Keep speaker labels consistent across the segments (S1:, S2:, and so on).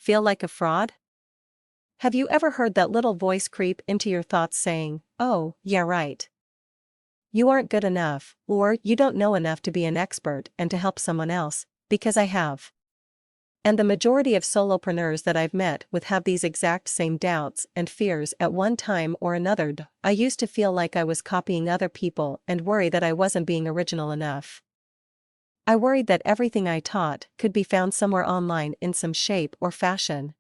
S1: Feel like a fraud? Have you ever heard that little voice creep into your thoughts saying, "Oh, yeah, right. You aren't good enough," or "You don't know enough to be an expert and to help someone else, because I have." And the majority of solopreneurs that I've met with have these exact same doubts and fears at one time or another. I used to feel like I was copying other people and worry that I wasn't being original enough. I worried that everything I taught could be found somewhere online in some shape or fashion.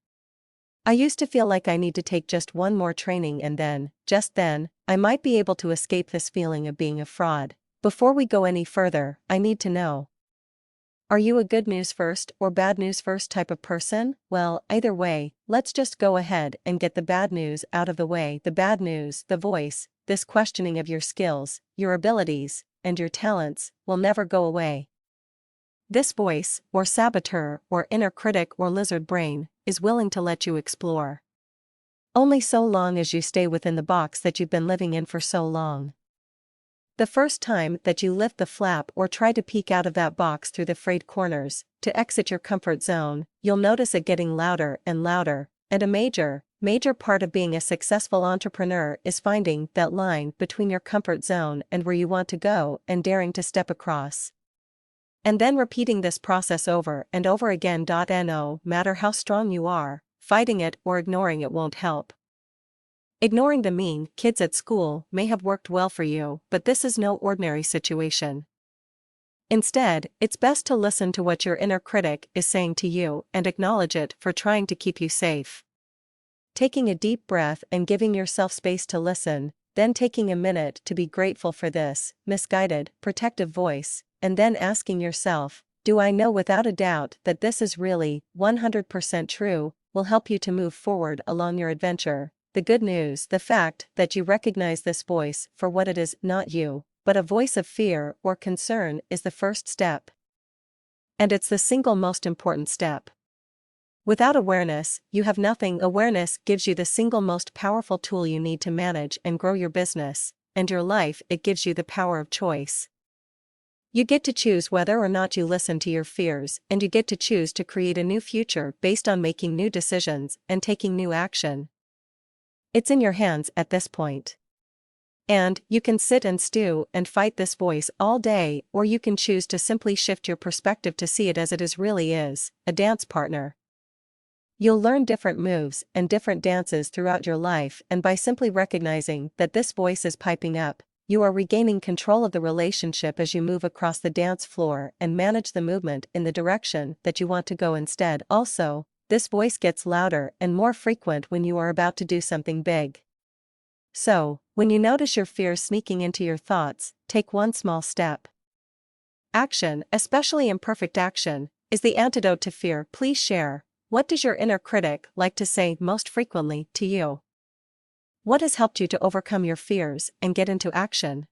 S1: I used to feel like I need to take just one more training and then, just then, I might be able to escape this feeling of being a fraud. Before we go any further, I need to know. Are you a good news first or bad news first type of person? Well, either way, let's just go ahead and get the bad news out of the way. The bad news, the voice, this questioning of your skills, your abilities, and your talents, will never go away. This voice, or saboteur, or inner critic or lizard brain, is willing to let you explore. Only so long as you stay within the box that you've been living in for so long. The first time that you lift the flap or try to peek out of that box through the frayed corners, to exit your comfort zone, you'll notice it getting louder and louder, and a major part of being a successful entrepreneur is finding that line between your comfort zone and where you want to go and daring to step across. And then repeating this process over and over again. No matter how strong you are, fighting it or ignoring it won't help. Ignoring the mean kids at school may have worked well for you, but this is no ordinary situation. Instead, it's best to listen to what your inner critic is saying to you and acknowledge it for trying to keep you safe. Taking a deep breath and giving yourself space to listen, then taking a minute to be grateful for this misguided, protective voice, and then asking yourself, "Do I know without a doubt that this is really 100% true?" will help you to move forward along your adventure. The good news, the fact that you recognize this voice for what it is, not you, but a voice of fear or concern, is the first step. And it's the single most important step. Without awareness, you have nothing. Awareness gives you the single most powerful tool you need to manage and grow your business, and your life. It gives you the power of choice. You get to choose whether or not you listen to your fears, and you get to choose to create a new future based on making new decisions and taking new action. It's in your hands at this point. And you can sit and stew and fight this voice all day, or you can choose to simply shift your perspective to see it as it really is, a dance partner. You'll learn different moves and different dances throughout your life, and by simply recognizing that this voice is piping up, you are regaining control of the relationship as you move across the dance floor and manage the movement in the direction that you want to go instead. Also, this voice gets louder and more frequent when you are about to do something big. So, when you notice your fears sneaking into your thoughts, take one small step. Action, especially imperfect action, is the antidote to fear. Please share, what does your inner critic like to say most frequently to you? What has helped you to overcome your fears and get into action?